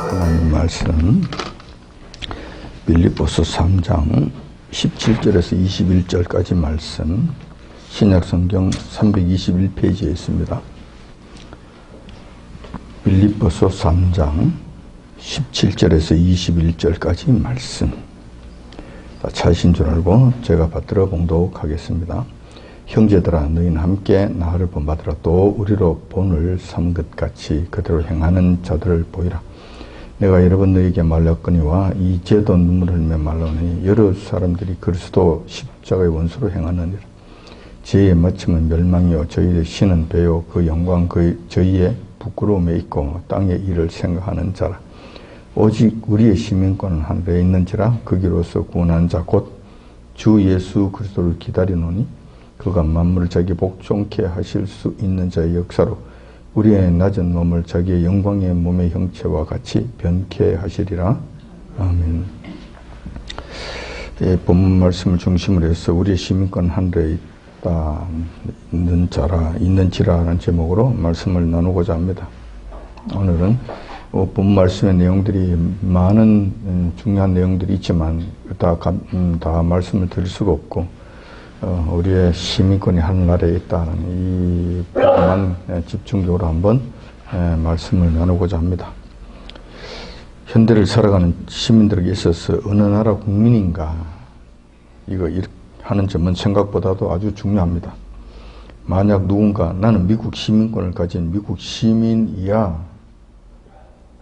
하나님 말씀 빌립보서 3장 17절에서 21절까지 말씀 신약성경 321페이지에 있습니다. 빌립보서 3장 17절에서 21절까지 말씀. 차이신 줄 알고 제가 받들어 봉독하겠습니다. 형제들아, 너희는 함께 나를 본받으라. 또 우리로 본을 삼은 것 같이 그대로 행하는 자들을 보이라. 내가 여러 번 너희에게 말렸거니와 이제도 눈물 흘리며 말하노니 여러 사람들이 그리스도 십자가의 원수로 행하느니라. 저희의 마침은 멸망이요 저희의 신은 배요 그 영광 저희의 부끄러움에 있고 땅의 일을 생각하는 자라. 오직 우리의 시민권은 하늘에 있는지라. 거기로서 구원한 자 곧 주 예수 그리스도를 기다리노니 그가 만물을 자기 복종케 하실 수 있는 자의 역사로 우리의 낮은 몸을 자기의 영광의 몸의 형체와 같이 변케 하시리라. 아멘. 본문 말씀을 중심으로 해서 우리의 시민권 하늘에 있다, 있는지라는 제목으로 말씀을 나누고자 합니다. 오늘은 본 말씀의 내용들이 많은 중요한 내용들이 있지만 다 말씀을 드릴 수가 없고 우리의 시민권이 하늘나라에 있다는 이 부분만 집중적으로 한번 말씀을 나누고자 합니다. 현대를 살아가는 시민들에게 있어서 어느 나라 국민인가 이거 하는 점은 생각보다도 아주 중요합니다. 만약 누군가 나는 미국 시민권을 가진 미국 시민이야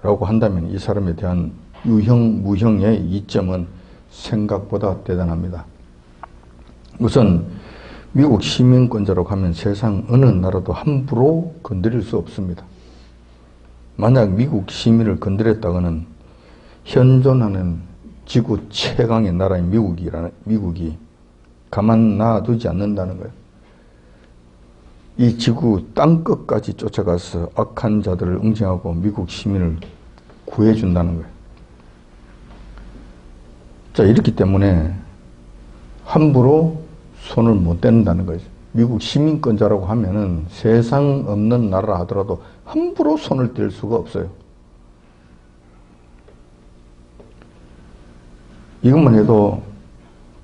라고 한다면 이 사람에 대한 유형, 무형의 이점은 생각보다 대단합니다. 우선 미국 시민권자라고 하면 세상 어느 나라도 함부로 건드릴 수 없습니다. 만약 미국 시민을 건드렸다가는 현존하는 지구 최강의 나라인 미국이 가만 놔두지 않는다는 거예요. 이 지구 땅끝까지 쫓아가서 악한 자들을 응징하고 미국 시민을 구해준다는 거예요. 자, 이렇기 때문에 함부로 손을 못 댄다는 거죠. 미국 시민권자라고 하면은 세상 없는 나라 하더라도 함부로 손을 댈 수가 없어요. 이것만 해도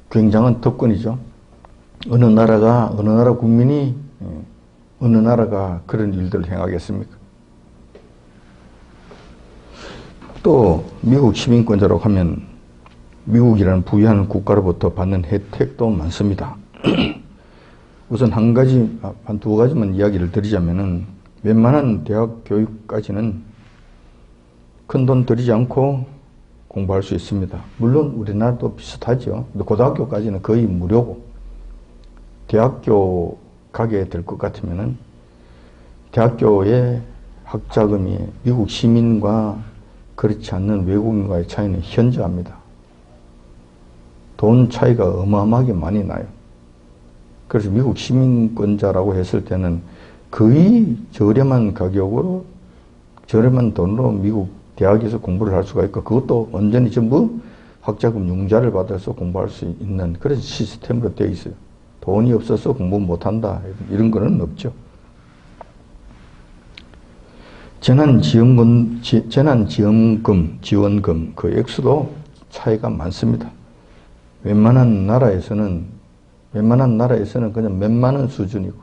굉장한 특권이죠. 어느 나라 국민이 어느 나라가 그런 일들을 행하겠습니까? 또 미국 시민권자라고 하면 미국이라는 부유한 국가로부터 받는 혜택도 많습니다. 우선 한 두 가지만 이야기를 드리자면은 웬만한 대학 교육까지는 큰 돈 들이지 않고 공부할 수 있습니다. 물론 우리나라도 비슷하죠. 고등학교까지는 거의 무료고 대학교 가게 될 것 같으면은 대학교의 학자금이 미국 시민과 그렇지 않는 외국인과의 차이는 현저합니다. 돈 차이가 어마어마하게 많이 나요. 그래서 미국 시민권자라고 했을 때는 거의 저렴한 가격으로 저렴한 돈으로 미국 대학에서 공부를 할 수가 있고 그것도 완전히 전부 학자금 융자를 받아서 공부할 수 있는 그런 시스템으로 되어 있어요. 돈이 없어서 공부 못한다 이런 거는 없죠. 재난지원금 그 액수도 차이가 많습니다. 웬만한 나라에서는 그냥 몇만 원 수준이고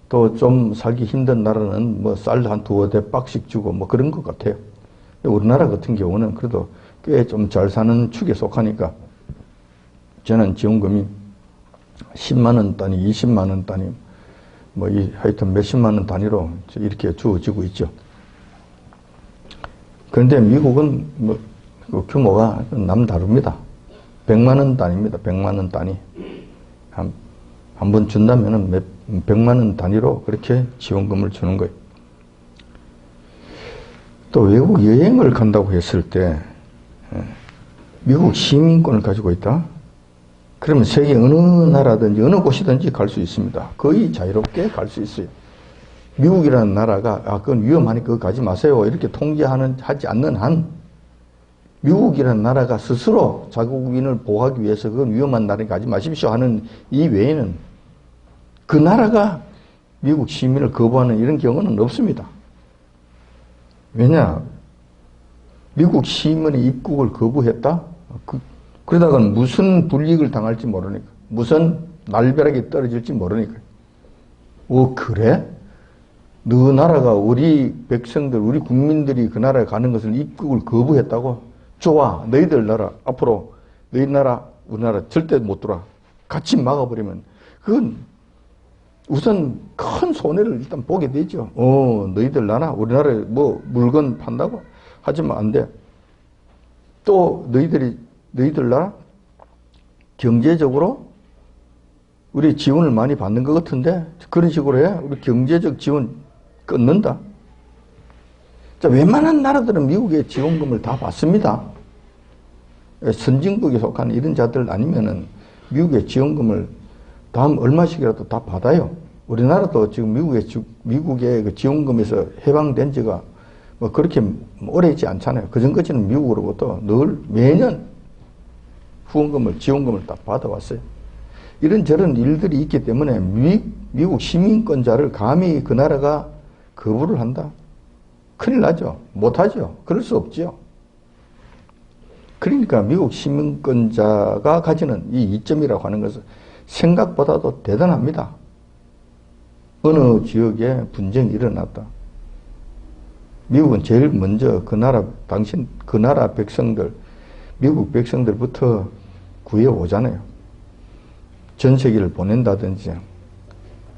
또 좀 살기 힘든 나라는 뭐 쌀 한 두어 대 박씩 주고 뭐 그런 것 같아요. 우리나라 같은 경우는 그래도 꽤 좀 잘 사는 축에 속하니까 재난지원금이 10만 원 단위, 20만 원 단위 뭐 하여튼 몇십만 원 단위로 이렇게 주어지고 있죠. 그런데 미국은 뭐 그 규모가 남다릅니다. 100만 원 단위입니다. 100만 원 단위. 한 번 준다면은 100만 원 단위로 그렇게 지원금을 주는 거예요. 또 외국 여행을 간다고 했을 때 미국 시민권을 가지고 있다? 그러면 세계 어느 나라든지 어느 곳이든지 갈 수 있습니다. 거의 자유롭게 갈 수 있어요. 미국이라는 나라가 그건 위험하니까 그거 가지 마세요 이렇게 하지 않는 한 미국이라는 나라가 스스로 자국민을 보호하기 위해서 그건 위험한 나라에 가지 마십시오 하는 이 외에는 그 나라가 미국 시민을 거부하는 이런 경우는 없습니다. 왜냐? 미국 시민의 입국을 거부했다? 그러다가는 무슨 불이익을 당할지 모르니까. 무슨 날벼락이 떨어질지 모르니까. 그래? 너 나라가 우리 백성들, 우리 국민들이 그 나라에 가는 것을 입국을 거부했다고? 좋아. 너희들 나라, 앞으로 너희 나라, 우리나라 절대 못 들어와. 같이 막아버리면, 그건 우선 큰 손해를 일단 보게 되죠. 너희들 나라, 우리나라에 뭐 물건 판다고? 하지만 안 돼. 또 너희들 나라 경제적으로 우리 지원을 많이 받는 것 같은데 그런 식으로 해. 우리 경제적 지원 끊는다. 자, 웬만한 나라들은 미국의 지원금을 다 받습니다. 선진국에 속한 이런 자들 아니면은 미국의 지원금을 다음 얼마씩이라도 다 받아요. 우리나라도 지금 미국의 그 지원금에서 해방된 지가 뭐 그렇게 오래 있지 않잖아요. 그전까지는 미국으로부터 늘 매년 후원금을, 지원금을 다 받아왔어요. 이런저런 일들이 있기 때문에 미국 시민권자를 감히 그 나라가 거부를 한다? 큰일 나죠. 못하죠. 그럴 수 없죠. 그러니까 미국 시민권자가 가지는 이 이점이라고 하는 것은 생각보다도 대단합니다. 어느 지역에 분쟁이 일어났다. 미국은 제일 먼저 그 나라 백성들, 미국 백성들부터 구해오잖아요. 전세기를 보낸다든지,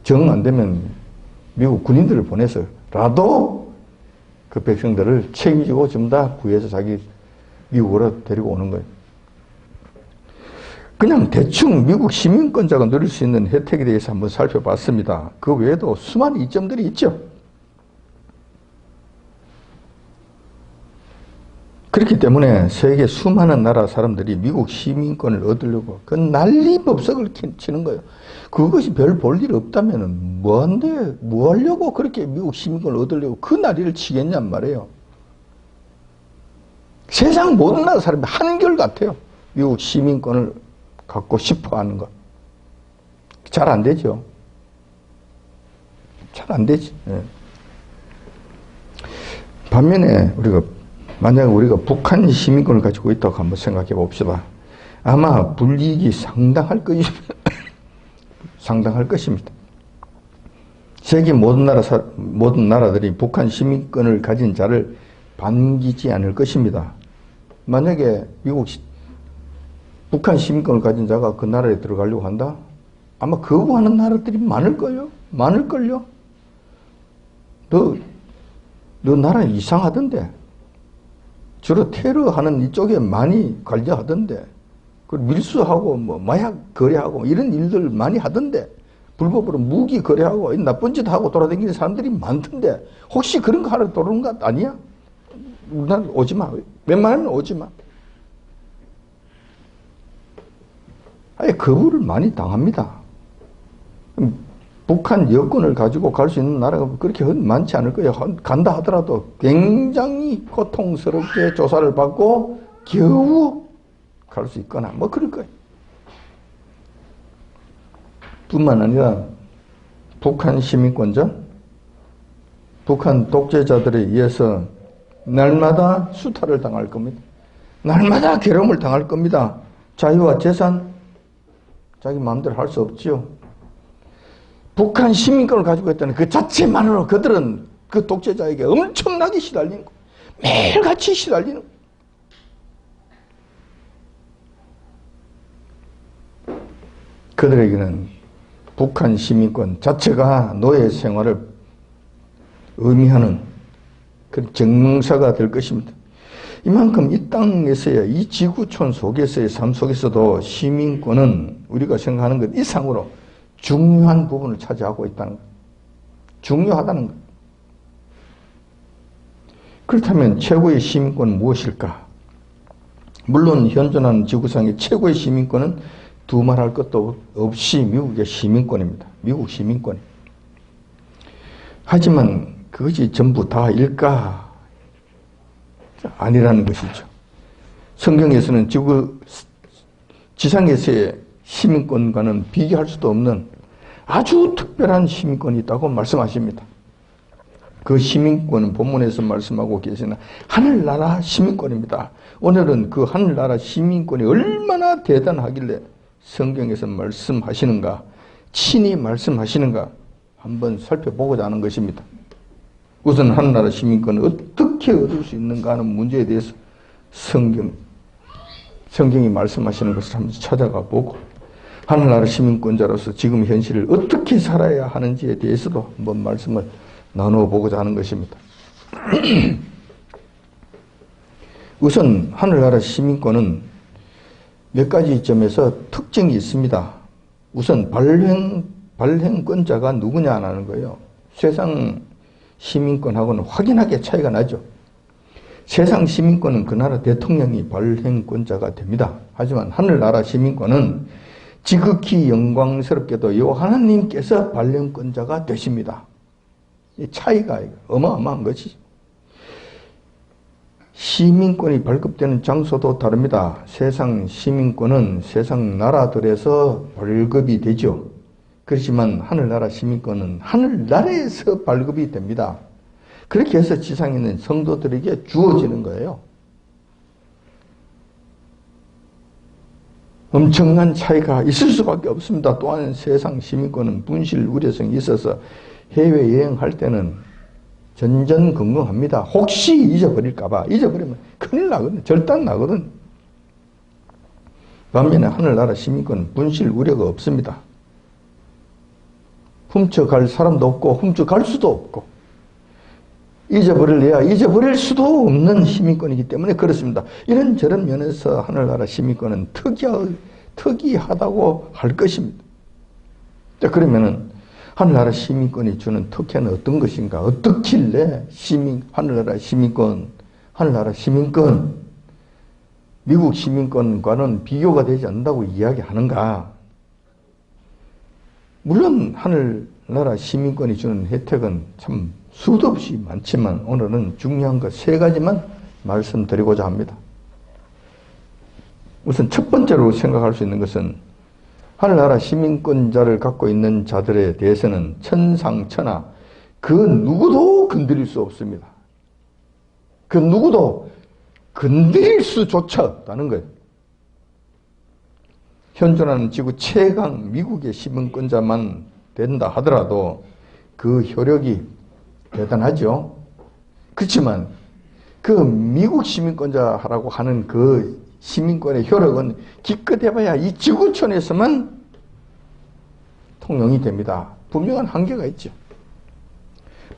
정 안 되면 미국 군인들을 보내서라도 그 백성들을 책임지고 전부 다 구해서 자기 미국으로 데리고 오는 거예요. 그냥 대충 미국 시민권자가 누릴 수 있는 혜택에 대해서 한번 살펴봤습니다. 그 외에도 수많은 이점들이 있죠. 그렇기 때문에 세계 수많은 나라 사람들이 미국 시민권을 얻으려고 그 난리법석을 치는 거예요. 그것이 별 볼 일 없다면 뭐한데, 뭐 하려고 그렇게 미국 시민권을 얻으려고 그 난리를 치겠냔 말이에요. 세상 모든 나라 사람이 한결같아요. 미국 시민권을 갖고 싶어 하는 것. 잘 안 되죠. 잘 안 되지. 네. 반면에 만약에 우리가 북한 시민권을 가지고 있다고 한번 생각해 봅시다. 아마 불이익이 상당할 것입니다. 세계 모든 나라들이 북한 시민권을 가진 자를 반기지 않을 것입니다. 만약에 북한 시민권을 가진 자가 그 나라에 들어가려고 한다? 아마 거부하는 나라들이 많을걸요? 너 나라 이상하던데. 주로 테러하는 이쪽에 많이 관여하던데. 밀수하고 뭐 마약 거래하고 이런 일들 많이 하던데. 불법으로 무기 거래하고 나쁜 짓 하고 돌아다니는 사람들이 많던데. 혹시 그런 거 하러 들어오는 것 아니야? 우리나라 오지 마. 웬만하면 오지 마. 아예 거부를 많이 당합니다. 북한 여권을 가지고 갈 수 있는 나라가 그렇게 많지 않을 거예요. 간다 하더라도 굉장히 고통스럽게 조사를 받고 겨우 갈 수 있거나 뭐 그럴 거예요. 뿐만 아니라 북한 시민권자, 북한 독재자들에 의해서 날마다 수탈을 당할 겁니다. 날마다 괴로움을 당할 겁니다. 자유와 재산, 자기 마음대로 할 수 없지요. 북한 시민권을 가지고 있다는 그 자체만으로 그들은 그 독재자에게 엄청나게 시달리는 거예요. 매일같이 시달리는 거예요. 그들에게는 북한 시민권 자체가 노예 생활을 의미하는 그 증명사가 될 것입니다. 이만큼 이 땅에서의 이 지구촌 속에서의 삶 속에서도 시민권은 우리가 생각하는 것 이상으로 중요한 부분을 차지하고 있다는 것. 중요하다는 것. 그렇다면 최고의 시민권은 무엇일까? 물론 현존하는 지구상의 최고의 시민권은 두말할 것도 없이 미국의 시민권입니다. 미국 시민권. 하지만 그것이 전부 다일까? 아니라는 것이죠. 성경에서는 지상에서의 시민권과는 비교할 수도 없는 아주 특별한 시민권이 있다고 말씀하십니다. 그 시민권은 본문에서 말씀하고 계시는 하늘나라 시민권입니다. 오늘은 그 하늘나라 시민권이 얼마나 대단하길래 성경에서 말씀하시는가, 친히 말씀하시는가 한번 살펴보고자 하는 것입니다. 우선 하늘나라 시민권을 어떻게 얻을 수 있는가 하는 문제에 대해서 성경이 말씀하시는 것을 한번 찾아가 보고, 하늘나라 시민권자로서 지금 현실을 어떻게 살아야 하는지에 대해서도 한번 말씀을 나누어 보고자 하는 것입니다. 우선 하늘나라 시민권은 몇 가지 점에서 특징이 있습니다. 우선 발행권자가 누구냐는 거예요. 세상 시민권하고는 확연하게 차이가 나죠. 세상 시민권은 그 나라 대통령이 발행권자가 됩니다. 하지만 하늘나라 시민권은 지극히 영광스럽게도 요 하나님께서 발행권자가 되십니다. 이 차이가 어마어마한 것이죠. 시민권이 발급되는 장소도 다릅니다. 세상 시민권은 세상 나라들에서 발급이 되죠. 그렇지만 하늘나라 시민권은 하늘나라에서 발급이 됩니다. 그렇게 해서 지상에 있는 성도들에게 주어지는 거예요. 엄청난 차이가 있을 수밖에 없습니다. 또한 세상 시민권은 분실 우려성이 있어서 해외여행할 때는 전전긍긍합니다. 혹시 잊어버릴까봐. 잊어버리면 큰일 나거든. 절단 나거든. 반면에 하늘나라 시민권은 분실 우려가 없습니다. 훔쳐갈 사람도 없고 훔쳐갈 수도 없고 잊어버릴래야 잊어버릴 수도 없는 시민권이기 때문에 그렇습니다. 이런저런 면에서 하늘나라 시민권은 특이하다고 할 것입니다. 자, 그러면은 하늘나라 시민권이 주는 특혜는 어떤 것인가? 어떻길래 하늘나라 시민권, 미국 시민권과는 비교가 되지 않는다고 이야기하는가? 물론 하늘나라 시민권이 주는 혜택은 참 수도 없이 많지만 오늘은 중요한 것 3가지만 말씀드리고자 합니다. 우선 첫 번째로 생각할 수 있는 것은 하늘나라 시민권자를 갖고 있는 자들에 대해서는 천상천하 그 누구도 건드릴 수 없습니다. 그 누구도 건드릴 수조차 없다는 거예요. 현존하는 지구 최강 미국의 시민권자만 된다 하더라도 그 효력이 대단하죠. 그렇지만 그 미국 시민권자라고 하는 그 시민권의 효력은 기껏 해봐야 이 지구촌에서만 통용이 됩니다. 분명한 한계가 있죠.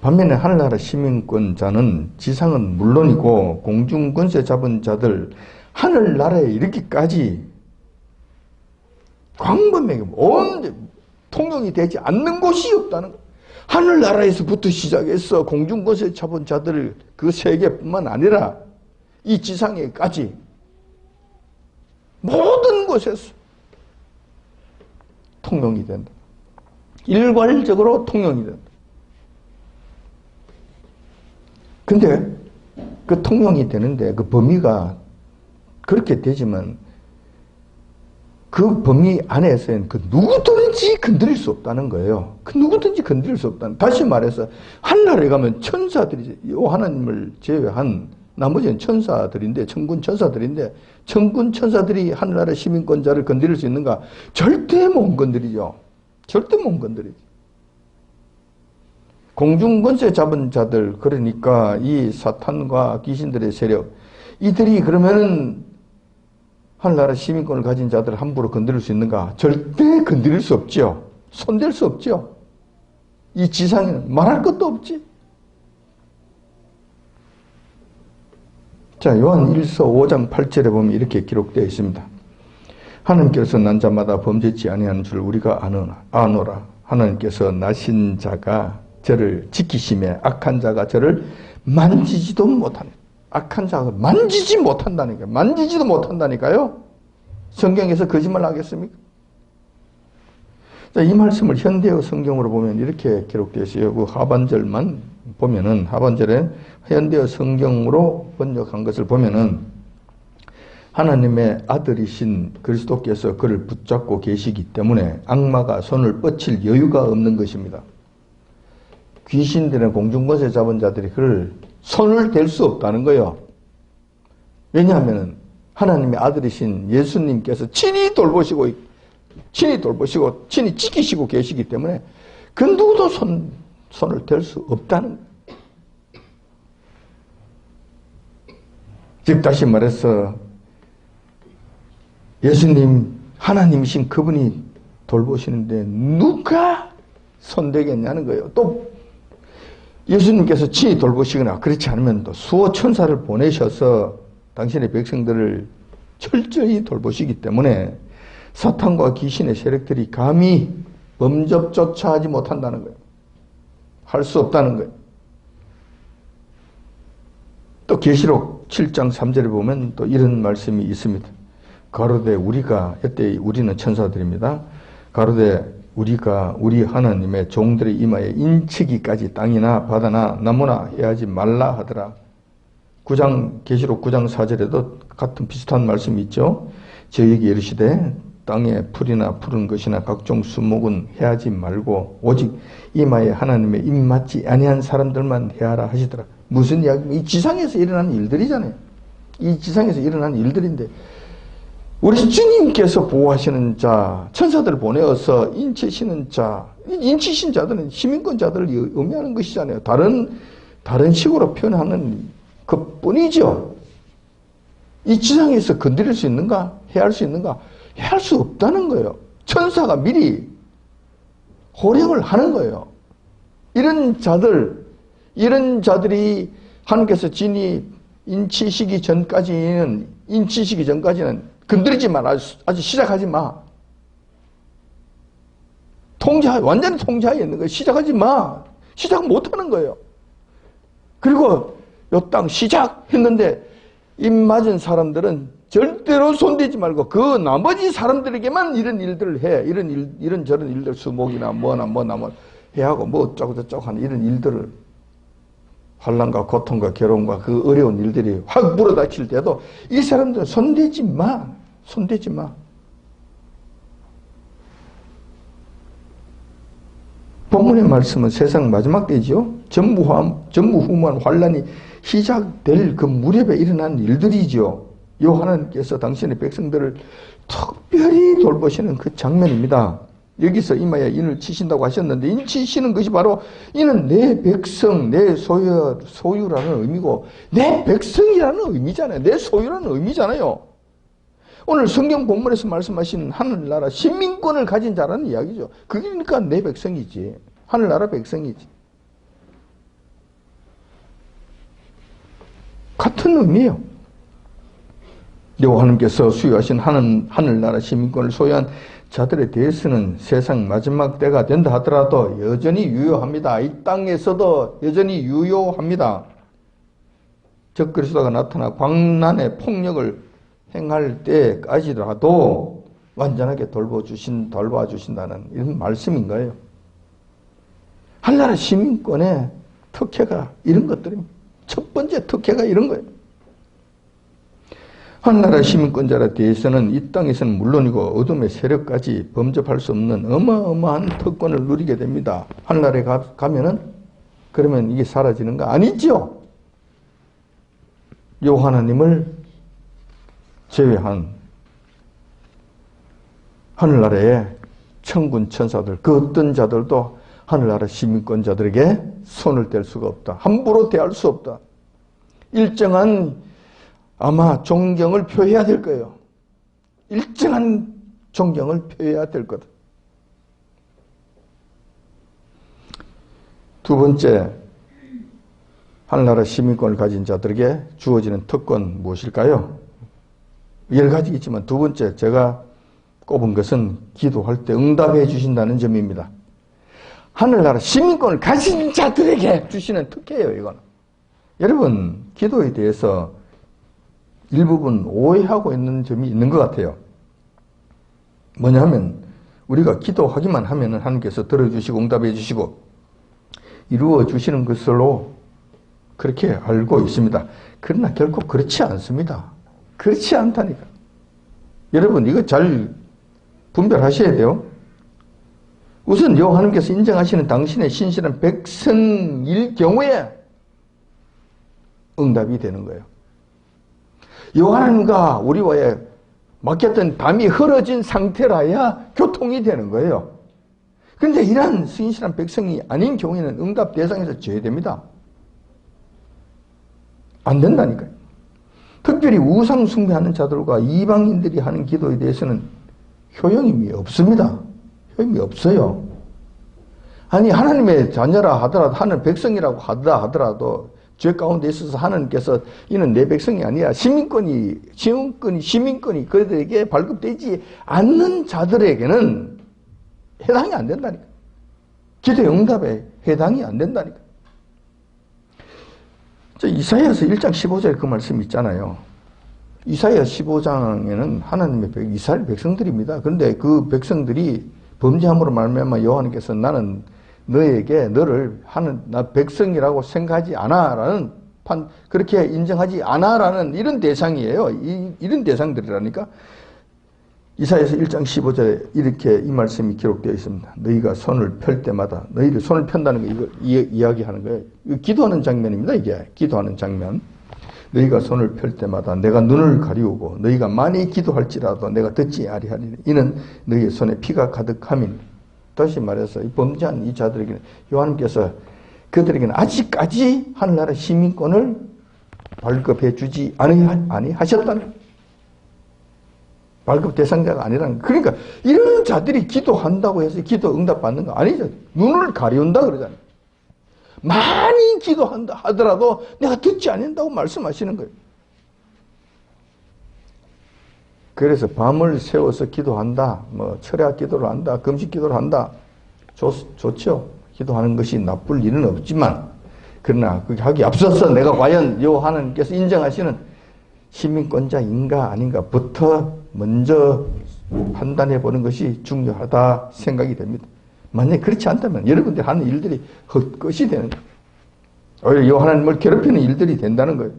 반면에 하늘나라 시민권자는 지상은 물론이고 공중권세 잡은 자들 하늘나라에 이르기까지 광범위하게 언제 통용이 되지 않는 곳이 없다는 거예요. 하늘나라에서부터 시작해서 공중권세 잡은 자들 그 세계뿐만 아니라 이 지상에까지 모든 곳에서 통용이 된다. 일괄적으로 통용이 된다. 근데 그 통용이 되는데 그 범위가 그렇게 되지만 그 범위 안에서는 그 누구든지 건드릴 수 없다는 거예요. 그 누구든지 건드릴 수 없다는. 다시 말해서 하늘나라에 가면 천사들이 요 하나님을 제외한 나머지는 천사들인데 천군 천사들인데 천군 천사들이 하늘나라 시민권자를 건드릴 수 있는가? 절대 못 건드리죠. 절대 못 건드리죠. 공중권세 잡은 자들 그러니까 이 사탄과 귀신들의 세력 이들이 그러면은 하늘나라 시민권을 가진 자들을 함부로 건드릴 수 있는가? 절대 건드릴 수 없죠. 손댈 수 없죠. 이 지상에는 말할 것도 없지. 자, 요한 1서 5장 8절에 보면 이렇게 기록되어 있습니다. 하나님께서 난 자마다 범죄치 아니하는 줄 우리가 아노라. 하나님께서 나신 자가 저를 지키심에 악한 자가 저를 만지지도 못하는. 악한 자가 만지지 못한다니까요. 만지지도 못한다니까요. 성경에서 거짓말 하겠습니까? 자, 이 말씀을 현대어 성경으로 보면 이렇게 기록되어 있어요. 그 하반절만 보면은, 하반절에 현대어 성경으로 번역한 것을 보면은, 하나님의 아들이신 그리스도께서 그를 붙잡고 계시기 때문에 악마가 손을 뻗칠 여유가 없는 것입니다. 귀신들의 공중권세 잡은 자들이 그를 손을 댈 수 없다는 거예요. 왜냐하면 하나님의 아들이신 예수님께서 친히 돌보시고 친히 지키시고 계시기 때문에 그 누구도 손을 댈 수 없다는 거예요. 즉 다시 말해서 예수님 하나님이신 그분이 돌보시는데 누가 손대겠냐는 거예요. 또 예수님께서 친히 돌보시거나 그렇지 않으면 또 수호 천사를 보내셔서 당신의 백성들을 철저히 돌보시기 때문에 사탄과 귀신의 세력들이 감히 범접조차 하지 못한다는 거예요. 할 수 없다는 거예요. 또 계시록 7장 3절에 보면 또 이런 말씀이 있습니다. 가로되 우리가, 이때 우리는 천사들입니다. 가로되 우리가 우리 하나님의 종들의 이마에 인치기까지 땅이나 바다나 나무나 해하지 말라 하더라. 계시록 9장 4절에도 같은 비슷한 말씀이 있죠. 저에게 이르시되 땅에 풀이나 푸른 것이나 각종 수목은 해하지 말고 오직 이마에 하나님의 입맞지 아니한 사람들만 해하라 하시더라. 무슨 이야기입니까? 이 지상에서 일어나는 일들이잖아요. 이 지상에서 일어나는 일들인데 우리 주님께서 보호하시는 자, 천사들을 보내어서 인치시는 자, 인치신 자들은 시민권자들을 의미하는 것이잖아요. 다른 식으로 표현하는 것뿐이죠. 이 지상에서 건드릴 수 있는가? 해할 수 있는가? 해할 수 없다는 거예요. 천사가 미리 호령을 하는 거예요. 이런 자들이 하나님께서 진이 인치시기 전까지는 건드리지 마라. 아직 시작하지 마. 완전히 통제하에 있는 거예요. 시작하지 마. 시작 못 하는 거예요. 그리고 요 땅 시작했는데 입 맞은 사람들은 절대로 손대지 말고 그 나머지 사람들에게만 이런 일들을 해. 이런 저런 일들, 수목이나 뭐나 해하고 뭐 어쩌고 저쩌고 하는 이런 일들을 환난과 고통과 괴로움과 그 어려운 일들이 확 불어닥칠 때도 이 사람들은 손대지 마. 본문의 말씀은 세상 마지막 때지요. 전무후무한 환난이 시작될 그 무렵에 일어난 일들이죠. 요 하나님께서 당신의 백성들을 특별히 돌보시는 그 장면입니다. 여기서 이마에 인을 치신다고 하셨는데 인치시는 것이 바로 이는 내 백성, 내 소유라는 의미고 내 백성이라는 의미잖아요. 내 소유라는 의미잖아요. 오늘 성경 본문에서 말씀하신 하늘나라 시민권을 가진 자라는 이야기죠. 그러니까 내 백성이지. 하늘나라 백성이지. 같은 의미예요. 여호와님께서 수여하신 하늘나라 시민권을 소유한 자들에 대해서는 세상 마지막 때가 된다 하더라도 여전히 유효합니다. 이 땅에서도 여전히 유효합니다. 적그리스도가 나타나 광난의 폭력을 행할 때까지라도 완전하게 돌봐주신다는 이런 말씀인 거예요. 하늘나라 시민권의 특혜가 이런 것들입니다. 첫 번째 특혜가 이런 거예요. 하늘나라 시민권자에 대해서는 이 땅에서는 물론이고 어둠의 세력까지 범접할 수 없는 어마어마한 특권을 누리게 됩니다. 하늘나라에 가면은 그러면 이게 사라지는가? 아니죠. 요 하나님을 제외한 하늘나라의 천군 천사들, 그 어떤 자들도 하늘나라 시민권자들에게 손을 댈 수가 없다. 함부로 대할 수 없다. 일정한 아마 존경을 표해야 될 거예요. 일정한 존경을 표해야 될 거다. 두 번째, 하늘나라 시민권을 가진 자들에게 주어지는 특권 무엇일까요? 여러 가지 있지만 두 번째 제가 꼽은 것은 기도할 때 응답해 주신다는 점입니다. 하늘나라 시민권을 가진 자들에게 주시는 특혜예요, 이거는. 여러분, 기도에 대해서 일부분 오해하고 있는 점이 있는 것 같아요. 뭐냐 하면 우리가 기도하기만 하면 하나님께서 들어주시고 응답해 주시고 이루어 주시는 것으로 그렇게 알고 있습니다. 그러나 결코 그렇지 않습니다. 그렇지 않다니까. 여러분 이거 잘 분별하셔야 돼요. 우선 여호와님께서 인정하시는 당신의 신실한 백성일 경우에 응답이 되는 거예요. 여호와님과 우리와의 막혔던 담이 흐려진 상태라야 교통이 되는 거예요. 그런데 이러한 신실한 백성이 아닌 경우에는 응답 대상에서 제외됩니다. 안 된다니까요. 특별히 우상 숭배하는 자들과 이방인들이 하는 기도에 대해서는 효용이 없습니다. 효용이 없어요. 아니 하나님의 자녀라 하더라도 하는 백성이라고 하더라도 죄 가운데 있어서 하나님께서 이는 내 백성이 아니라 시민권이 그들에게 발급되지 않는 자들에게는 해당이 안 된다니까. 기도 응답에 해당이 안 된다니까. 이사야서 1장 15절에 그 말씀이 있잖아요. 이사야 15장에는 하나님의 이스라엘 백성들입니다. 그런데 그 백성들이 범죄함으로 말미암아 여호와께서 나는 너를 나 백성이라고 생각하지 않아라는 그렇게 인정하지 않아라는 이런 대상이에요. 이런 대상들이라니까. 이사야서 1장 15절에 이렇게 이 말씀이 기록되어 있습니다. 너희가 손을 펼 때마다 너희를 손을 편다는 거 이거 이야기하는 거예요. 기도하는 장면입니다. 이게 기도하는 장면. 너희가 손을 펼 때마다 내가 눈을 가리우고 너희가 많이 기도할지라도 내가 듣지 아니하리니 이는 너희의 손에 피가 가득함이니. 다시 말해서 이 범죄한 이 자들에게는 여호와님께서 그들에게는 아직까지 하늘나라 시민권을 발급해 주지 아니하셨다는 거예요. 발급 대상자가 아니라는 거예요. 그러니까 이런 자들이 기도한다고 해서 기도 응답받는 거 아니죠. 눈을 가리운다 그러잖아요. 많이 기도한다 하더라도 내가 듣지 않는다고 말씀하시는 거예요. 그래서 밤을 새워서 기도한다, 철야 기도를 한다, 금식 기도를 한다. 좋죠. 기도하는 것이 나쁠 일은 없지만, 그러나 그게 하기 앞서서 내가 과연 하나님께서 인정하시는 시민권자인가 아닌가부터 먼저 판단해 보는 것이 중요하다 생각이 됩니다. 만약에 그렇지 않다면 여러분들 하는 일들이 헛것이 되는 거예요. 오히려 하나님을 괴롭히는 일들이 된다는 거예요.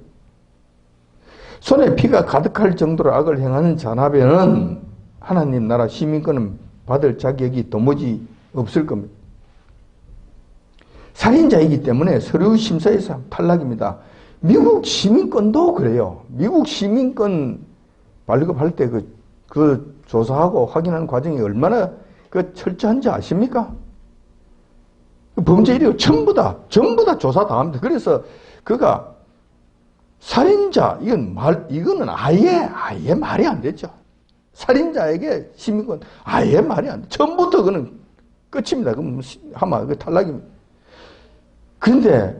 손에 피가 가득할 정도로 악을 행하는 자나배는 하나님 나라 시민권은 받을 자격이 도무지 없을 겁니다. 살인자이기 때문에 서류 심사에서 탈락입니다. 미국 시민권도 그래요. 미국 시민권 발급할 때 그 조사하고 확인하는 과정이 얼마나 철저한지 아십니까? 범죄 이력 전부 다 조사 다 합니다. 그래서 그가 살인자, 이거는 아예 말이 안 되죠. 살인자에게 시민권 아예 말이 안 돼. 처음부터 그는 끝입니다. 그럼 아마 탈락입니다. 그런데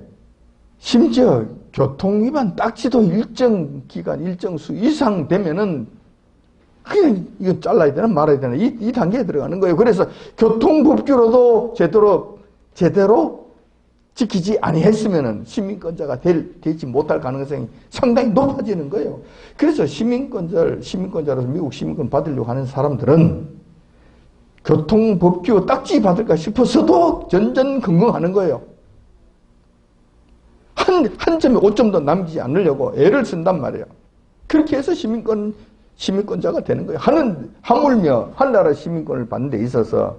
심지어 교통위반 딱지도 일정 기간, 일정 수 이상 되면은 그냥 이건 잘라야 되나 말아야 되나 이 단계에 들어가는 거예요. 그래서 교통법규로도 제대로 지키지 아니했으면은 시민권자가 되지 못할 가능성이 상당히 높아지는 거예요. 그래서 시민권자로서 미국 시민권 받으려고 하는 사람들은 교통법규 딱지 받을까 싶어서도 전전긍긍하는 거예요. 한 점에 5점도 남기지 않으려고 애를 쓴단 말이에요. 그렇게 해서 시민권자가 되는 거예요. 하물며 한나라 시민권을 받는 데 있어서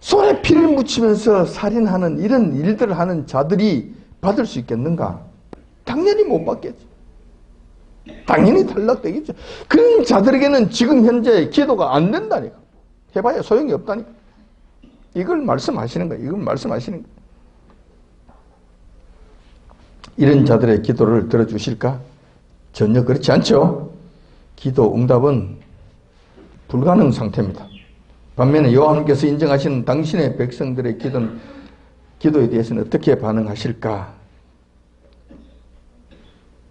손에 피를 묻히면서 살인하는 이런 일들을 하는 자들이 받을 수 있겠는가? 당연히 못 받겠죠. 당연히 탈락되겠죠. 그런 자들에게는 지금 현재 기도가 안 된다니까. 해봐야 소용이 없다니까. 이걸 말씀하시는 거예요. 이걸 말씀하시는 거예요. 이런 자들의 기도를 들어주실까? 전혀 그렇지 않죠. 기도 응답은 불가능 상태입니다. 반면에 여호와께서 인정하시는 당신의 백성들의 기도에 대해서는 어떻게 반응하실까?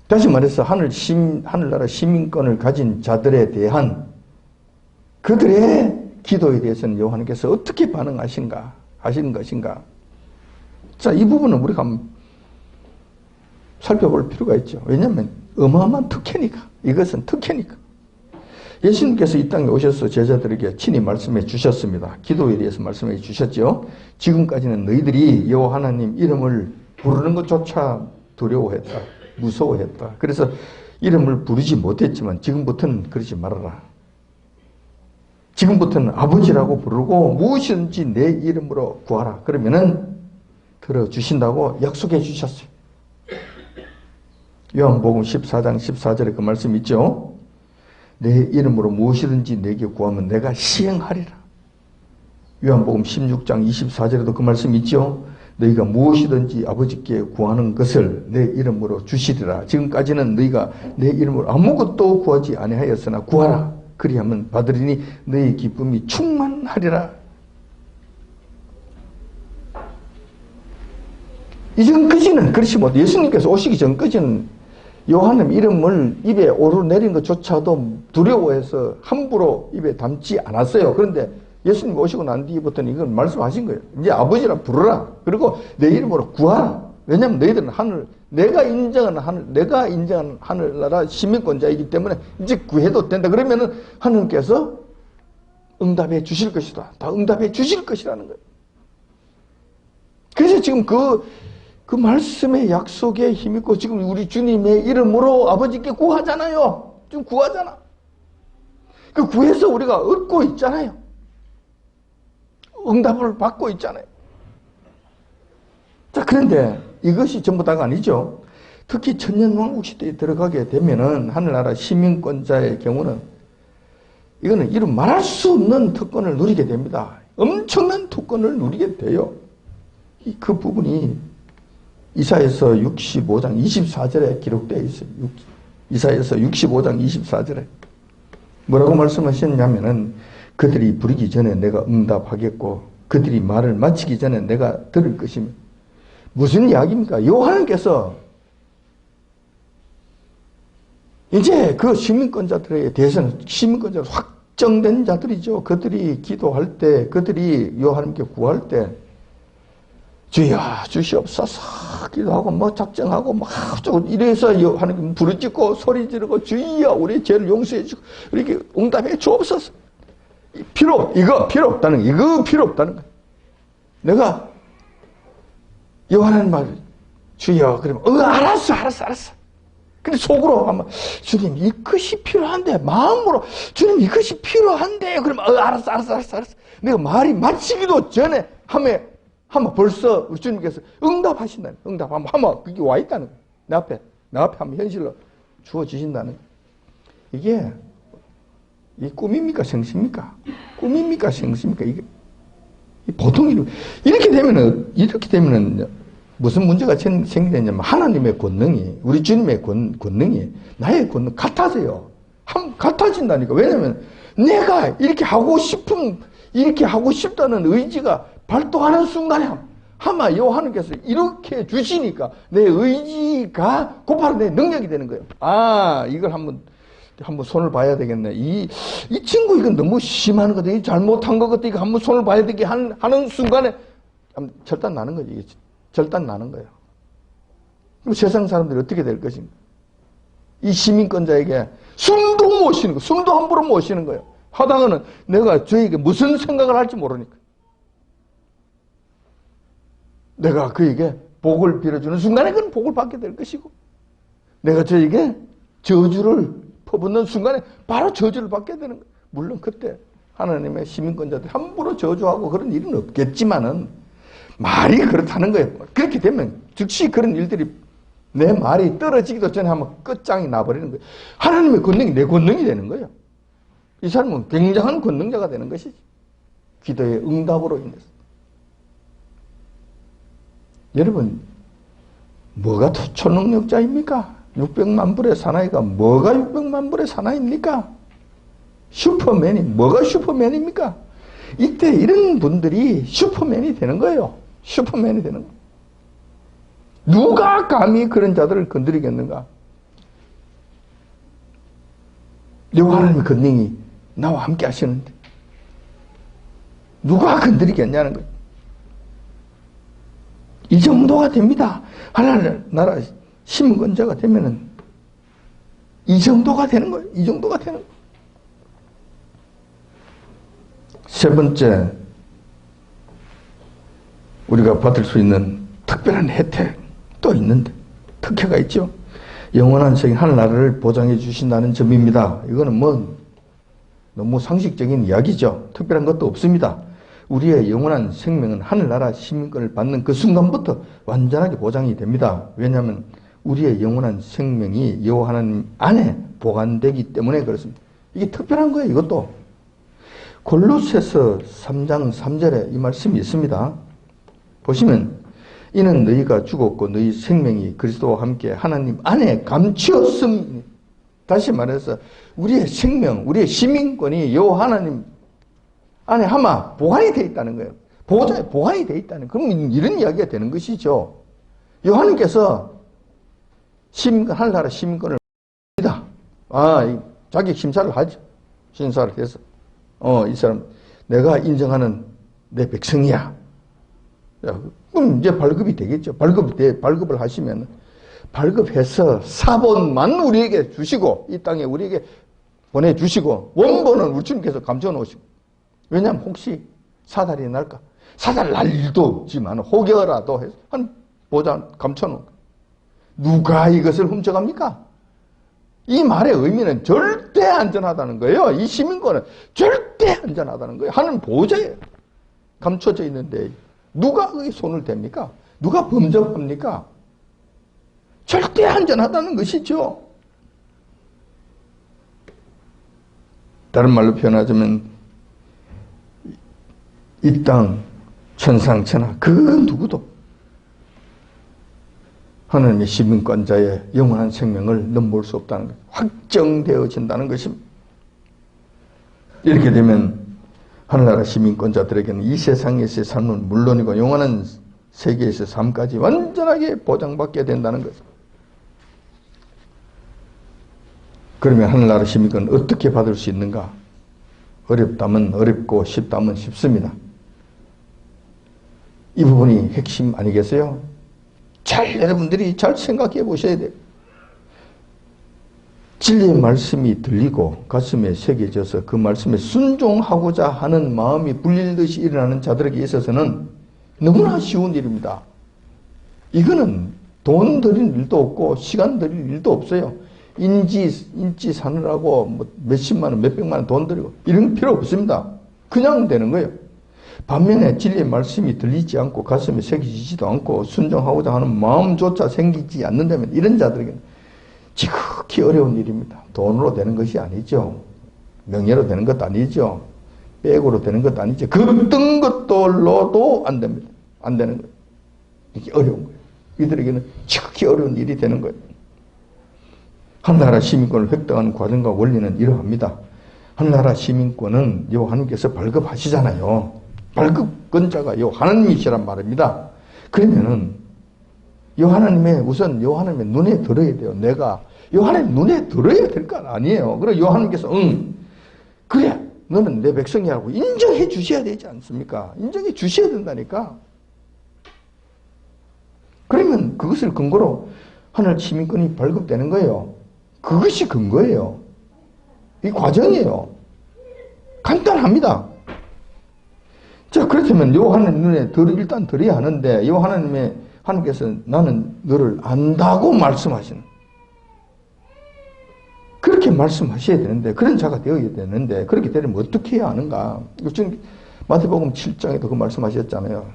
다시 말해서 하늘나라 시민권을 가진 자들에 대한 그들의 기도에 대해서는 여호와께서 어떻게 하시는 것인가? 자, 이 부분은 우리가 살펴볼 필요가 있죠. 왜냐하면 어마어마한 특혜니까. 이것은 특혜니까. 예수님께서 이 땅에 오셔서 제자들에게 친히 말씀해 주셨습니다. 기도에 대해서 말씀해 주셨죠. 지금까지는 너희들이 여호와 하나님 이름을 부르는 것조차 두려워했다. 무서워했다. 그래서 이름을 부르지 못했지만 지금부터는 그러지 말아라. 지금부터는 아버지라고 부르고 무엇이든지 내 이름으로 구하라. 그러면은 들어주신다고 약속해 주셨어요. 요한복음 14장 14절에 그 말씀 있죠. 내 이름으로 무엇이든지 내게 구하면 내가 시행하리라. 요한복음 16장 24절에도 그 말씀 있죠. 너희가 무엇이든지 아버지께 구하는 것을 내 이름으로 주시리라. 지금까지는 너희가 내 이름으로 아무것도 구하지 아니하였으나 구하라. 그리하면 받으리니 너희 기쁨이 충만하리라. 이전까지는 그렇지 못. 예수님께서 오시기 전까지는 요한의 이름을 입에 오르내린 것조차도 두려워해서 함부로 입에 담지 않았어요. 그런데 예수님 오시고 난 뒤부터는 이건 말씀하신 거예요. 이제 아버지라 부르라. 그리고 내 이름으로 구하라. 왜냐하면 너희들은 내가 인정한 하늘나라 시민권자이기 때문에 이제 구해도 된다. 그러면은 하나님께서 응답해 주실 것이다. 다 응답해 주실 것이라는 거예요. 그래서 지금 그 말씀의 약속에 힘있고 지금 우리 주님의 이름으로 아버지께 구하잖아요. 지금 구하잖아. 그 구해서 우리가 얻고 있잖아요. 응답을 받고 있잖아요. 자, 그런데 이것이 전부 다가 아니죠. 특히 천년왕국 시대에 들어가게 되면은 하늘나라 시민권자의 경우는 이거는 이름 말할 수 없는 특권을 누리게 됩니다. 엄청난 특권을 누리게 돼요. 그 부분이 이사야서 65장 24절에 기록되어 있어요. 이사야서 65장 24절에 뭐라고 말씀하셨냐면은 그들이 부르기 전에 내가 응답하겠고 그들이 말을 마치기 전에 내가 들을 것이며. 무슨 이야기입니까? 요한께서 이제 그 시민권자들에 대해서는 시민권자로 확정된 자들이죠. 그들이 기도할 때, 그들이 요한님께 구할 때 주여 주시옵소서 기도하고 뭐 작정하고 막 이래서 요한님 부르짖고 소리 지르고 주여 우리 죄를 용서해 주고 이렇게 응답해 주옵소서. 필요 없다는 거야. 내가 요한은 말 주여 그러면 알았어. 근데 속으로 아마 주님 이것이 필요한데 마음으로 주님 이것이 필요한데 그러면 알았어. 내가 말이 마치기도 전에 하면 벌써 우리 주님께서 응답하신다. 응답하면 그게 와 있다는 거야. 내 앞에 한번 현실로 주어지신다는 거야. 이게 이 꿈입니까 생시입니까? 꿈입니까 생시입니까? 이게 보통 이렇게 되면은 무슨 문제가 생기냐면 하나님의 권능이 우리 주님의 권능이 나의 권능 같아져요. 같아진다니까. 왜냐면 내가 이렇게 하고 싶다는 의지가 발동하는 순간에 아마 하나님께서 이렇게 주시니까 내 의지가 곧바로 내 능력이 되는 거예요. 이걸 한번 손을 봐야 되겠네. 이 친구 이건 너무 심한 거다. 잘못한 것 같다. 이거 한번 손을 봐야 되게 하는 순간에 절단 나는 거지. 이게 절단 나는 거예요. 그럼 세상 사람들이 어떻게 될 것인가? 이 시민권자에게 숨도 못 쉬는 거예요. 숨도 함부로 못 쉬는 거예요. 하다가는 내가 저에게 무슨 생각을 할지 모르니까. 내가 그에게 복을 빌어주는 순간에 그는 복을 받게 될 것이고 내가 저에게 저주를 퍼붓는 순간에 바로 저주를 받게 되는 거예요. 물론 그때 하나님의 시민권자들이 함부로 저주하고 그런 일은 없겠지만은 말이 그렇다는 거예요. 그렇게 되면 즉시 그런 일들이 내 말이 떨어지기도 전에 하면 끝장이 나버리는 거예요. 하나님의 권능이 내 권능이 되는 거예요. 이 사람은 굉장한 권능자가 되는 것이지. 기도의 응답으로 인해서. 여러분 뭐가 초능력자입니까? 600만 불의 사나이가 뭐가 600만 불의 사나이입니까? 뭐가 슈퍼맨입니까? 이때 이런 분들이 슈퍼맨이 되는 거예요. 슈퍼맨이 되는 거예요. 누가 감히 그런 자들을 건드리겠는가? 여호와 하나님의 권능이 나와 함께 하시는데 누가 건드리겠냐는 거예요. 이 정도가 됩니다. 하나님 나라 시민권자가 되면은 이 정도가 되는 거예요. 이 정도가 되는 거예요. 세 번째, 우리가 받을 수 있는 특별한 혜택 또 있는데 특혜가 있죠. 영원한 생인 하늘나라를 보장해 주신다는 점입니다. 이거는 너무 상식적인 이야기죠. 특별한 것도 없습니다. 우리의 영원한 생명은 하늘나라 시민권을 받는 그 순간부터 완전하게 보장이 됩니다. 왜냐하면 우리의 영원한 생명이 여호와 하나님 안에 보관되기 때문에 그렇습니다. 이게 특별한 거예요. 이것도 골로새서 3장 3절에 이 말씀이 있습니다. 보시면 이는 너희가 죽었고 너희 생명이 그리스도와 함께 하나님 안에 감추었음. 다시 말해서 우리의 생명, 우리의 시민권이 여호와 하나님 안에 아마 보관이 되어 있다는 거예요. 보호자에 보관이 되어 있다는. 그러면 이런 이야기가 되는 것이죠. 요한님께서 시민권, 하늘나라 시민권을 합니다. 자기 심사를 하죠. 심사를 해서 이 사람 내가 인정하는 내 백성이야. 그럼 이제 발급이 되겠죠. 발급을 하시면 발급해서 사본만 우리에게 주시고 이 땅에 우리에게 보내주시고 원본은 우리 주님께서 감춰 놓으시고. 왜냐하면 혹시 사달이 날까? 사달 날 일도 없지만 혹여라도 해서 한 보장 감춰 놓은 거예요. 누가 이것을 훔쳐갑니까? 이 말의 의미는 절대 안전하다는 거예요. 이 시민권은 절대 안전하다는 거예요. 하는 보호자예요. 감춰져 있는데 누가 거기 손을 댑니까? 누가 범접합니까? 절대 안전하다는 것이죠. 다른 말로 표현하자면 이 땅 천상천하 그 누구도 하나님의 시민권자의 영원한 생명을 넘볼 수 없다는 것, 확정되어진다는 것입니다. 이렇게 되면 하늘나라 시민권자들에게는 이 세상에서의 삶은 물론이고 영원한 세계에서의 삶까지 완전하게 보장받게 된다는 것입니다. 그러면 하늘나라 시민권은 어떻게 받을 수 있는가? 어렵다면 어렵고 쉽다면 쉽습니다. 이 부분이 핵심 아니겠어요? 여러분들이 잘 생각해 보셔야 돼요. 진리의 말씀이 들리고 가슴에 새겨져서 그 말씀에 순종하고자 하는 마음이 불릴듯이 일어나는 자들에게 있어서는 너무나 쉬운 일입니다. 이거는 돈 들일 일도 없고 시간 들일 일도 없어요. 인지 사느라고 뭐 몇십만 원, 몇백만 원 돈 들이고 이런 필요 없습니다. 그냥 되는 거예요. 반면에 진리의 말씀이 들리지 않고 가슴에 새겨지지도 않고 순종하고자 하는 마음조차 생기지 않는다면 이런 자들에게는 지극히 어려운 일입니다. 돈으로 되는 것이 아니죠. 명예로 되는 것도 아니죠. 백으로 되는 것도 아니죠. 그 어떤 것들로도 안 됩니다. 안 되는 거예요. 이게 어려운 거예요. 이들에게는 지극히 어려운 일이 되는 거예요. 하늘나라 시민권을 획득하는 과정과 원리는 이러합니다. 하늘나라 시민권은 요 하나님께서 발급하시잖아요. 발급권자가 요 하나님이시란 말입니다. 그러면은 요 하나님의 우선 요 하나님의 눈에 들어야 돼요. 내가 요 하나님 눈에 들어야 될 거 아니에요. 그래 요 하나님께서 그래 너는 내 백성이라고 인정해 주셔야 되지 않습니까? 인정해 주셔야 된다니까. 그러면 그것을 근거로 하늘 시민권이 발급되는 거예요. 그것이 근거예요. 이 과정이에요. 간단합니다. 자, 그렇다면 요 하나님 눈에 일단 들어야 하는데 요 하나님께서 나는 너를 안다고 말씀하시는 그렇게 말씀하셔야 되는데 그런 자가 되어야 되는데 그렇게 되려면 어떻게 해야 하는가? 지금 마태복음 7장에도 그 말씀하셨잖아요.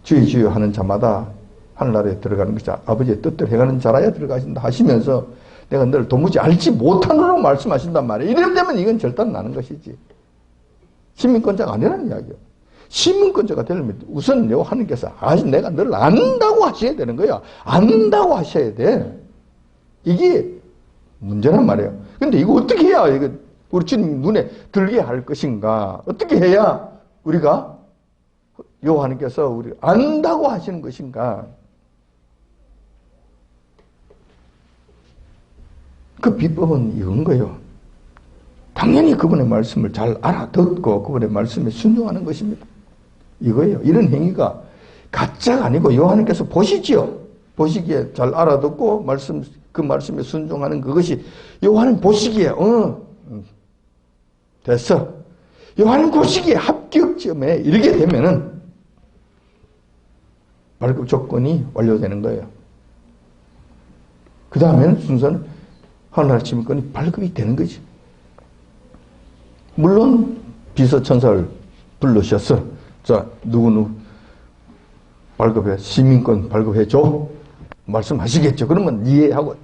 주여 하는 자마다 하늘나라에 들어가는 것이 아버지의 뜻대로 해가는 자라야 들어가신다 하시면서 내가 너를 도무지 알지 못하노라고 말씀하신단 말이에요. 이런 되면 이건 절단 나는 것이지. 시민권자가 아니라는 이야기예요. 시민권자가 되려면 우선 하나님께서 내가 너를 안다고 하셔야 되는 거예요. 안다고 하셔야 돼. 이게 문제란 말이에요. 근데 이거 어떻게 해야 이거 우리 주님 눈에 들게 할 것인가? 어떻게 해야 우리가 하나님께서 우리 안다고 하시는 것인가? 그 비법은 이건 거예요. 당연히 그분의 말씀을 잘 알아듣고 그분의 말씀에 순종하는 것입니다. 이거예요. 이런 행위가 가짜가 아니고 하나님께서 보시지요. 보시기에 잘 알아듣고 그 말씀에 순종하는 그것이 하나님 보시기에 됐어. 하나님 보시기에 합격점에 이르게 되면은 발급 조건이 완료되는 거예요. 그 다음에는 순서는 하늘나라 시민권이 발급이 되는 거지. 물론 비서천사를 불러셨어. 자, 누구누구 발급해, 시민권 발급해줘. 말씀하시겠죠. 그러면 이해하고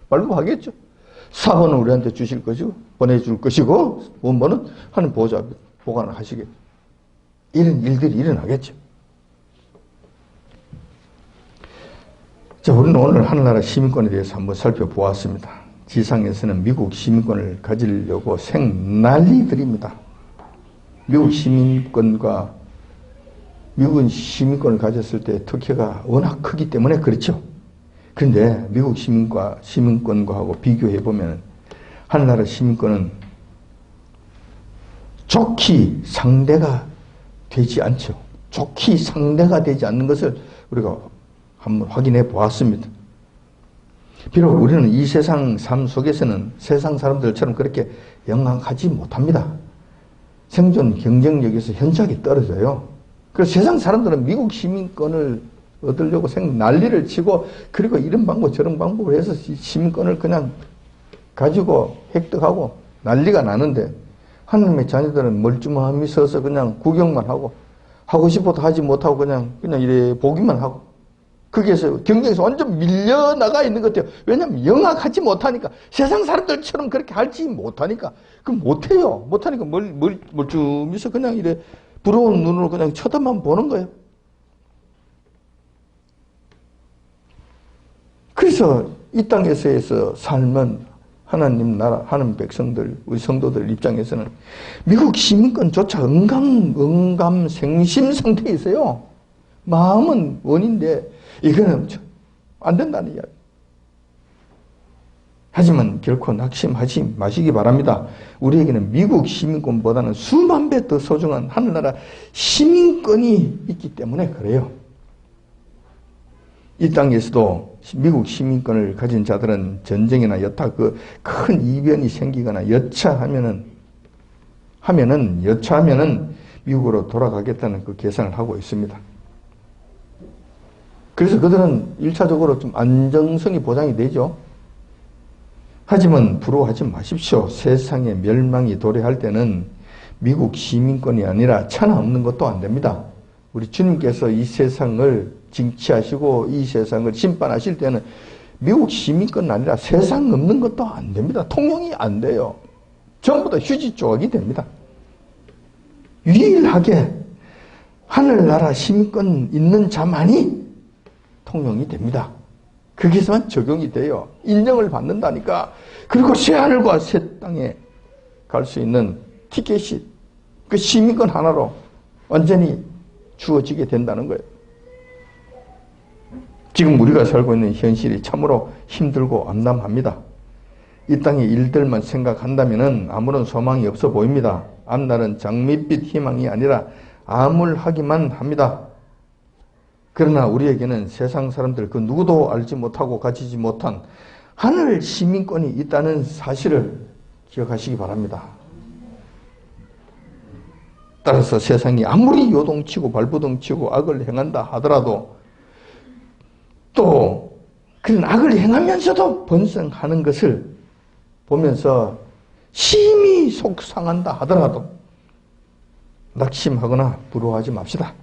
발급하겠죠. 사본은 우리한테 주실 것이고, 보내줄 것이고, 원본은 하는 보호자 보관을 하시겠죠. 이런 일들이 일어나겠죠. 자, 우리는 오늘 하늘나라 시민권에 대해서 한번 살펴보았습니다. 지상에서는 미국 시민권을 가지려고 생난리들입니다. 미국 시민권과 미국은 시민권을 가졌을 때 특혜가 워낙 크기 때문에 그렇죠. 그런데 미국 시민권과 하고 비교해보면 하늘나라 시민권은 좋게 상대가 되지 않죠. 좋게 상대가 되지 않는 것을 우리가 한번 확인해 보았습니다. 비록 우리는 이 세상 삶 속에서는 세상 사람들처럼 그렇게 영악하지 못합니다. 생존 경쟁력에서 현저하게 떨어져요. 그래서 세상 사람들은 미국 시민권을 얻으려고 난리를 치고, 그리고 이런 방법 저런 방법을 해서 시민권을 그냥 가지고 획득하고 난리가 나는데, 하나님의 자녀들은 멀쩡함이 서서 그냥 구경만 하고, 하고 싶어도 하지 못하고 그냥 이래 보기만 하고, 거기에서 경쟁에서 완전 밀려나가 있는 것 같아요. 왜냐하면 영악하지 못하니까, 세상 사람들처럼 그렇게 하지 못하니까, 그럼 못해요. 못하니까 멀쩡해서 그냥 이래 부러운 눈으로 그냥 쳐다만 보는 거예요. 그래서 이 땅에서 삶은 하나님 나라, 하나님 백성들, 우리 성도들 입장에서는 미국 시민권조차 응감생심 상태에 있어요. 마음은 원인데 이거는 안 된다는 이야기. 하지만 결코 낙심하지 마시기 바랍니다. 우리에게는 미국 시민권보다는 수만 배 더 소중한 하늘나라 시민권이 있기 때문에 그래요. 이 땅에서도 미국 시민권을 가진 자들은 전쟁이나 여타 그 큰 이변이 생기거나 여차하면은 미국으로 돌아가겠다는 그 계산을 하고 있습니다. 그래서 그들은 1차적으로 좀 안정성이 보장이 되죠. 하지만 부러워하지 마십시오. 세상의 멸망이 도래할 때는 미국 시민권이 아니라 천하 없는 것도 안 됩니다. 우리 주님께서 이 세상을 징치하시고 이 세상을 심판하실 때는 미국 시민권 아니라 세상 없는 것도 안 됩니다. 통용이 안 돼요. 전부 다 휴지 조각이 됩니다. 유일하게 하늘나라 시민권 있는 자만이 통용이 됩니다. 거기서만 적용이 돼요. 인정을 받는다니까. 그리고 새하늘과 새 땅에 갈 수 있는 티켓이 그 시민권 하나로 완전히 주어지게 된다는 거예요. 지금 우리가 살고 있는 현실이 참으로 힘들고 암담합니다. 이 땅의 일들만 생각한다면 아무런 소망이 없어 보입니다. 앞날은 장밋빛 희망이 아니라 암울하기만 합니다. 그러나 우리에게는 세상 사람들 그 누구도 알지 못하고 가지지 못한 하늘 시민권이 있다는 사실을 기억하시기 바랍니다. 따라서 세상이 아무리 요동치고 발부둥치고 악을 행한다 하더라도, 또 그런 악을 행하면서도 번성하는 것을 보면서 심히 속상한다 하더라도 낙심하거나 부러워하지 맙시다.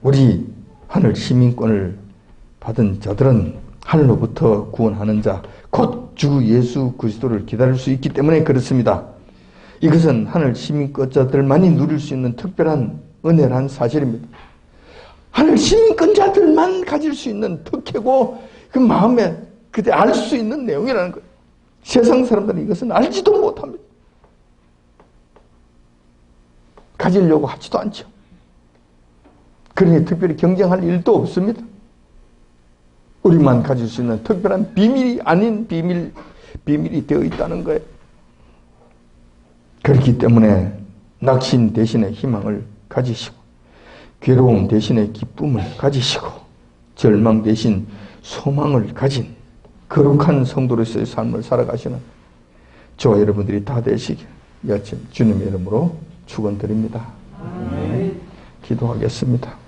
우리 하늘 시민권을 받은 자들은 하늘로부터 구원하는 자, 곧 주 예수 그리스도를 기다릴 수 있기 때문에 그렇습니다. 이것은 하늘 시민권자들만이 누릴 수 있는 특별한 은혜란 사실입니다. 하늘 시민권자들만 가질 수 있는 특혜고 그 마음에 그때 알 수 있는 내용이라는 거예요. 세상 사람들은 이것은 알지도 못합니다. 가지려고 하지도 않죠. 그러니 특별히 경쟁할 일도 없습니다. 우리만 가질 수 있는 특별한 비밀이 아닌 비밀이 되어 있다는 거예요. 그렇기 때문에 낙심 대신에 희망을 가지시고, 괴로움 대신에 기쁨을 가지시고, 절망 대신 소망을 가진 거룩한 성도로서의 삶을 살아가시는 저와 여러분들이 다 되시길 이 아침 주님의 이름으로 축원드립니다. 기도하겠습니다.